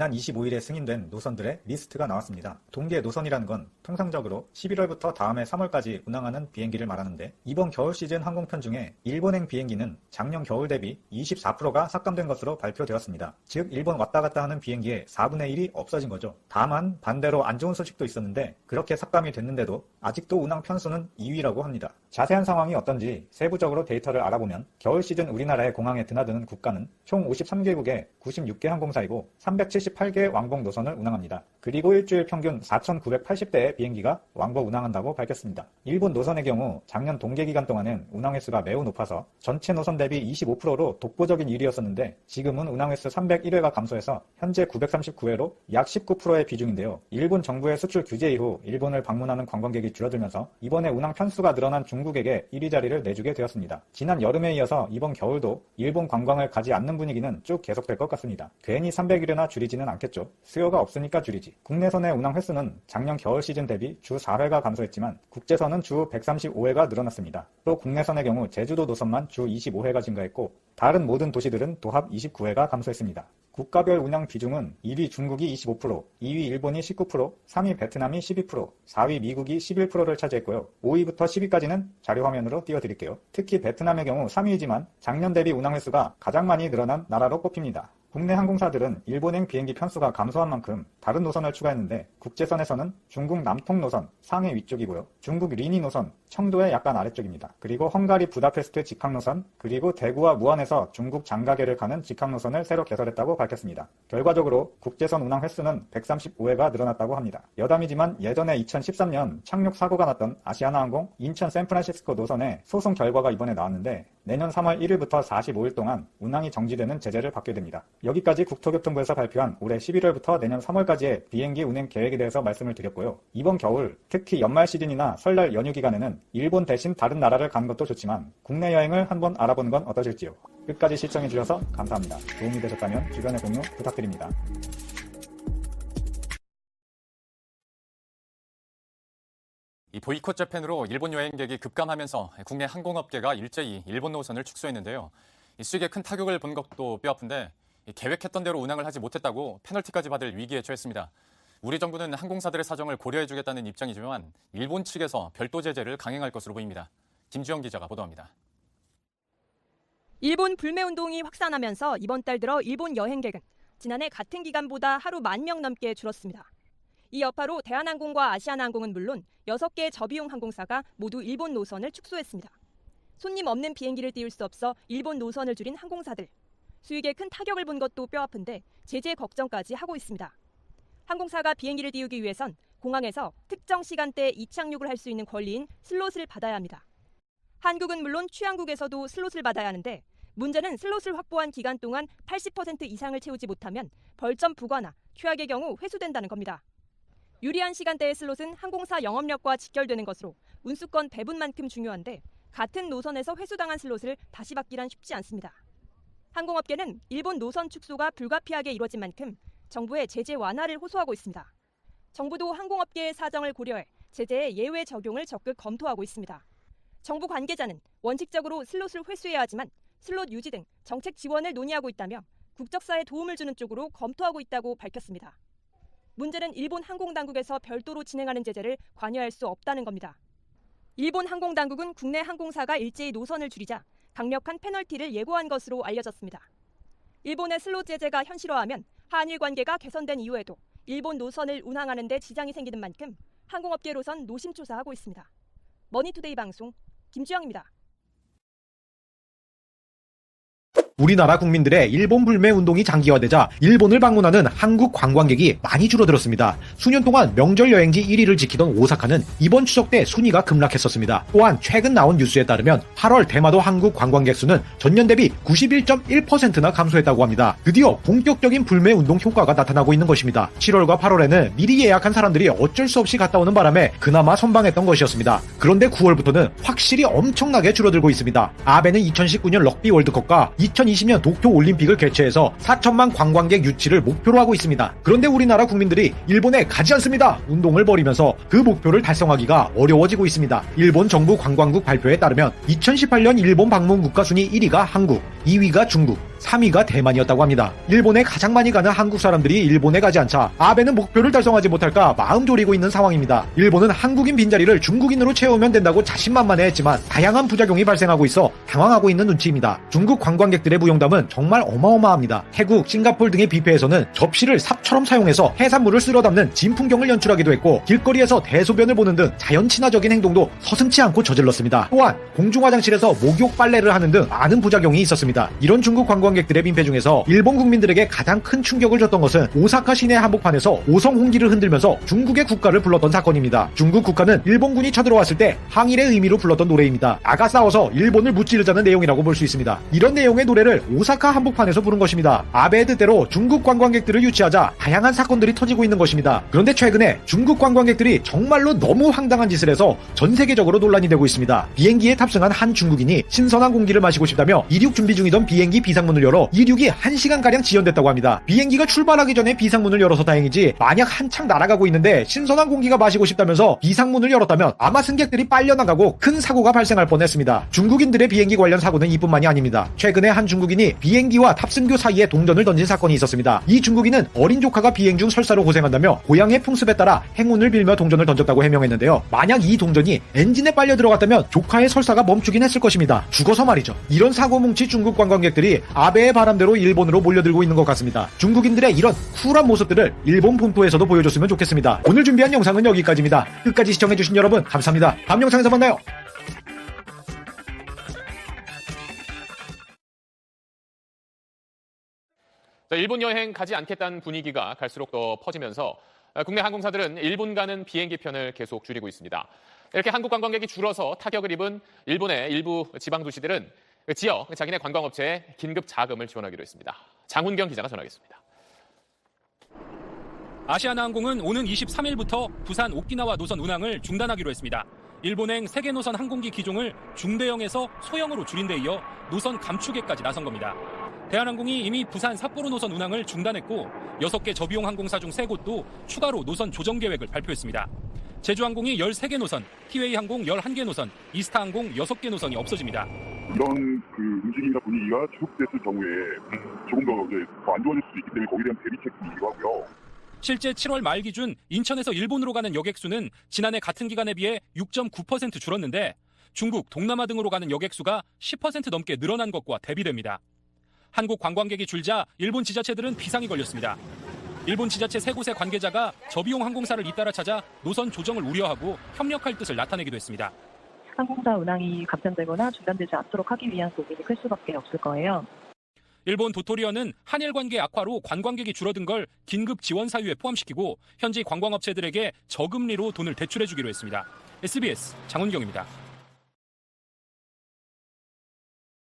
지난 25일에 승인된 노선들의 리스트가 나왔습니다. 동계 노선이라는 건 통상적으로 11월부터 다음해 3월까지 운항하는 비행기를 말하는데 이번 겨울 시즌 항공편 중에 일본행 비행기는 작년 겨울 대비 24%가 삭감된 것으로 발표되었습니다. 즉 일본 왔다 갔다 하는 비행기의 4분의 1이 없어진 거죠. 다만 반대로 안 좋은 소식도 있었는데 그렇게 삭감이 됐는데도 아직도 운항 편수는 2위라고 합니다. 자세한 상황이 어떤지 세부적으로 데이터를 알아보면 겨울 시즌 우리나라의 공항에 드나드는 국가는 총 53개국의 96개 항공사이고 378개의 왕복 노선을 운항합니다. 그리고 일주일 평균 4,980대의 비행기가 왕복 운항한다고 밝혔습니다. 일본 노선의 경우 작년 동계 기간 동안은 운항 횟수가 매우 높아서 전체 노선 대비 25%로 독보적인 1위였었는데 지금은 운항 횟수 301회가 감소해서 현재 939회로 약 19%의 비중인데요. 일본 정부의 수출 규제 이후 일본을 방문하는 관광객이 줄어들면서 이번에 운항 편수가 늘어난 중국에게 1위 자리를 내주게 되었습니다. 지난 여름에 이어서 이번 겨울도 일본 관광을 가지 않는 분위기는 쭉 계속될 것 같습니다. 괜히 300일이나 줄이지는 않겠죠. 수요가 없으니까 줄이지. 국내선의 운항 횟수는 작년 겨울 시즌 대비 주 4회가 감소했지만 국제선은 주 135회가 늘어났습니다. 또 국내선의 경우 제주도 노선만 주 25회가 증가했고 다른 모든 도시들은 도합 29회가 감소했습니다. 국가별 운항 비중은 1위 중국이 25%, 2위 일본이 19%, 3위 베트남이 12%, 4위 미국이 11%를 차지했고요. 5위부터 10위까지는 자료 화면으로 띄워드릴게요. 특히 베트남의 경우 3위이지만 작년 대비 운항 횟수가 가장 많이 늘어난 나라로 꼽힙니다. 국내 항공사들은 일본행 비행기 편수가 감소한 만큼 다른 노선을 추가했는데 국제선에서는 중국 남통 노선 상해 위쪽이고요. 중국 리니 노선 청도의 약간 아래쪽입니다. 그리고 헝가리 부다페스트 직항 노선 그리고 대구와 무안에서 중국 장가게를 가는 직항 노선을 새로 개설했다고 밝혔습니다. 결과적으로 국제선 운항 횟수는 135회가 늘어났다고 합니다. 여담이지만 예전에 2013년 착륙 사고가 났던 아시아나항공 인천 샌프란시스코 노선의 소송 결과가 이번에 나왔는데 내년 3월 1일부터 45일 동안 운항이 정지되는 제재를 받게 됩니다. 여기까지 국토교통부에서 발표한 올해 11월부터 내년 3월까지의 비행기 운행 계획에 대해서 말씀을 드렸고요. 이번 겨울 특히 연말 시즌이나 설날 연휴 기간에는 일본 대신 다른 나라를 가는 것도 좋지만 국내 여행을 한번 알아보는 건 어떠실지요. 끝까지 시청해주셔서 감사합니다. 도움이 되셨다면 주변에 공유 부탁드립니다. 이 보이콧 재팬으로 일본 여행객이 급감하면서 국내 항공업계가 일제히 일본 노선을 축소했는데요. 이 수익에 큰 타격을 본 것도 뼈아픈데 계획했던 대로 운항을 하지 못했다고 페널티까지 받을 위기에 처했습니다. 우리 정부는 항공사들의 사정을 고려해주겠다는 입장이지만 일본 측에서 별도 제재를 강행할 것으로 보입니다. 김주영 기자가 보도합니다. 일본 불매운동이 확산하면서 이번 달 들어 일본 여행객은 지난해 같은 기간보다 하루 10,000명 넘게 줄었습니다. 이 여파로 대한항공과 아시아나항공은 물론 6개의 저비용 항공사가 모두 일본 노선을 축소했습니다. 손님 없는 비행기를 띄울 수 없어 일본 노선을 줄인 항공사들. 수익에 큰 타격을 본 것도 뼈아픈데 제재 걱정까지 하고 있습니다. 항공사가 비행기를 띄우기 위해선 공항에서 특정 시간대에 이착륙을 할 수 있는 권리인 슬롯을 받아야 합니다. 한국은 물론 취항국에서도 슬롯을 받아야 하는데 문제는 슬롯을 확보한 기간 동안 80% 이상을 채우지 못하면 벌점 부과나 최악의 경우 회수된다는 겁니다. 유리한 시간대의 슬롯은 항공사 영업력과 직결되는 것으로 운수권 배분만큼 중요한데 같은 노선에서 회수당한 슬롯을 다시 받기란 쉽지 않습니다. 항공업계는 일본 노선 축소가 불가피하게 이뤄진 만큼 정부의 제재 완화를 호소하고 있습니다. 정부도 항공업계의 사정을 고려해 제재의 예외 적용을 적극 검토하고 있습니다. 정부 관계자는 원칙적으로 슬롯을 회수해야 하지만 슬롯 유지 등 정책 지원을 논의하고 있다며 국적사에 도움을 주는 쪽으로 검토하고 있다고 밝혔습니다. 문제는 일본 항공당국에서 별도로 진행하는 제재를 관여할 수 없다는 겁니다. 일본 항공당국은 국내 항공사가 일제히 노선을 줄이자 강력한 페널티를 예고한 것으로 알려졌습니다. 일본의 슬롯 제재가 현실화하면 한일 관계가 개선된 이후에도 일본 노선을 운항하는 데 지장이 생기는 만큼 항공업계로선 노심초사하고 있습니다. 머니투데이 방송 김주영입니다. 우리나라 국민들의 일본 불매 운동이 장기화되자 일본을 방문하는 한국 관광객이 많이 줄어들었습니다. 수년 동안 명절 여행지 1위를 지키던 오사카는 이번 추석 때 순위가 급락했었습니다. 또한 최근 나온 뉴스에 따르면 8월 대마도 한국 관광객 수는 전년 대비 91.1%나 감소했다고 합니다. 드디어 본격적인 불매 운동 효과가 나타나고 있는 것입니다. 7월과 8월에는 미리 예약한 사람들이 어쩔 수 없이 갔다 오는 바람에 그나마 선방했던 것이었습니다. 그런데 9월부터는 확실히 엄청나게 줄어들고 있습니다. 아베는 2019년 럭비 월드컵과 2020년 도쿄 올림픽을 개최해서 4천만 관광객 유치를 목표로 하고 있습니다. 그런데 우리나라 국민들이 일본에 가지 않습니다 운동을 벌이면서 그 목표를 달성하기가 어려워지고 있습니다. 일본 정부 관광국 발표에 따르면 2018년 일본 방문 국가 순위 1위가 한국, 2위가 중국, 3위가 대만이었다고 합니다. 일본에 가장 많이 가는 한국 사람들이 일본에 가지 않자 아베는 목표를 달성하지 못할까 마음 졸이고 있는 상황입니다. 일본은 한국인 빈자리를 중국인으로 채우면 된다고 자신만만해했지만 다양한 부작용이 발생하고 있어 당황하고 있는 눈치입니다. 중국 관광객들의 무용담은 정말 어마어마합니다. 태국, 싱가포르 등의 뷔페에서는 접시를 삽처럼 사용해서 해산물을 쓸어 담는 진풍경을 연출하기도 했고 길거리에서 대소변을 보는 등 자연 친화적인 행동도 서슴지 않고 저질렀습니다. 또한 공중화장실에서 목욕 빨래를 하는 등 많은 부작용이 있었습니다. 이런 중국 관광객들의 민폐 중에서 일본 국민들에게 가장 큰 충격을 줬던 것은 오사카 시내 한복판에서 오성 홍기를 흔들면서 중국의 국가를 불렀던 사건입니다. 중국 국가는 일본군이 쳐들어왔을 때 항일의 의미로 불렀던 노래입니다. 나가 싸워서 일본을 무찌르자는 내용이라고 볼 수 있습니다. 이런 내용의 노래를 오사카 한복판에서 부른 것입니다. 아베의 뜻대로 중국 관광객들을 유치하자 다양한 사건들이 터지고 있는 것입니다. 그런데 최근에 중국 관광객들이 정말로 너무 황당한 짓을 해서 전 세계적으로 논란이 되고 있습니다. 비행기에 탑승한 한 중국인이 신선한 공기를 마시고 싶다며 이륙 준비 중이던 비행기 비상문을 열어 이륙이 1시간가량 지연됐다고 합니다. 비행기가 출발하기 전에 비상문을 열어서 다행이지 만약 한창 날아가고 있는데 신선한 공기가 마시고 싶다면서 비상문을 열었다면 아마 승객들이 빨려나가고 큰 사고가 발생할 뻔했습니다. 중국인들의 비행기 관련 사고는 이뿐만이 아닙니다. 최근에 한 중국인이 비행기와 탑승교 사이에 동전을 던진 사건이 있었습니다. 이 중국인은 어린 조카가 비행 중 설사로 고생한다며 고향의 풍습에 따라 행운을 빌며 동전을 던졌다고 해명했는데요. 만약 이 동전이 엔진에 빨려 들어갔다면 조카의 설사가 멈추긴 했을 것입니다. 죽어서 말이죠. 이런 사고뭉치 중국 관광객들이 아베의 바람대로 일본으로 몰려들고 있는 것 같습니다. 중국인들의 이런 쿨한 모습들을 일본 본토에서도 보여줬으면 좋겠습니다. 오늘 준비한 영상은 여기까지입니다. 끝까지 시청해주신 여러분 감사합니다. 다음 영상에서 만나요. 일본 여행 가지 않겠다는 분위기가 갈수록 더 퍼지면서 국내 항공사들은 일본 가는 비행기 편을 계속 줄이고 있습니다. 이렇게 한국 관광객이 줄어서 타격을 입은 일본의 일부 지방 도시들은 지역 자기네 관광업체에 긴급 자금을 지원하기로 했습니다. 장훈경 기자가 전하겠습니다. 아시아나항공은 오는 23일부터 부산 오키나와 노선 운항을 중단하기로 했습니다. 일본행 세계 노선 항공기 기종을 중대형에서 소형으로 줄인 데 이어 노선 감축에까지 나선 겁니다. 대한항공이 이미 부산 삿포로 노선 운항을 중단했고 6개 저비용 항공사 중 3곳도 추가로 노선 조정 계획을 발표했습니다. 제주항공이 13개 노선, 티웨이항공 11개 노선, 이스타항공 6개 노선이 없어집니다. 이런 움직임이나 분위기가 지속됐을 경우에 조금 더 안 좋아질 수도 있기 때문에 거기에 대한 대비책이기도 하고요. 실제 7월 말 기준 인천에서 일본으로 가는 여객 수는 지난해 같은 기간에 비해 6.9% 줄었는데 중국, 동남아 등으로 가는 여객 수가 10% 넘게 늘어난 것과 대비됩니다. 한국 관광객이 줄자 일본 지자체들은 비상이 걸렸습니다. 일본 지자체 3곳의 관계자가 저비용 항공사를 잇따라 찾아 노선 조정을 우려하고 협력할 뜻을 나타내기도 했습니다. 항공사 운항이 감점되거나 중단되지 않도록 하기 위한 고민이 클 수밖에 없을 거예요. 일본 도토리어는 한일 관계 악화로 관광객이 줄어든 걸 긴급 지원 사유에 포함시키고 현지 관광업체들에게 저금리로 돈을 대출해주기로 했습니다. SBS 장훈경입니다.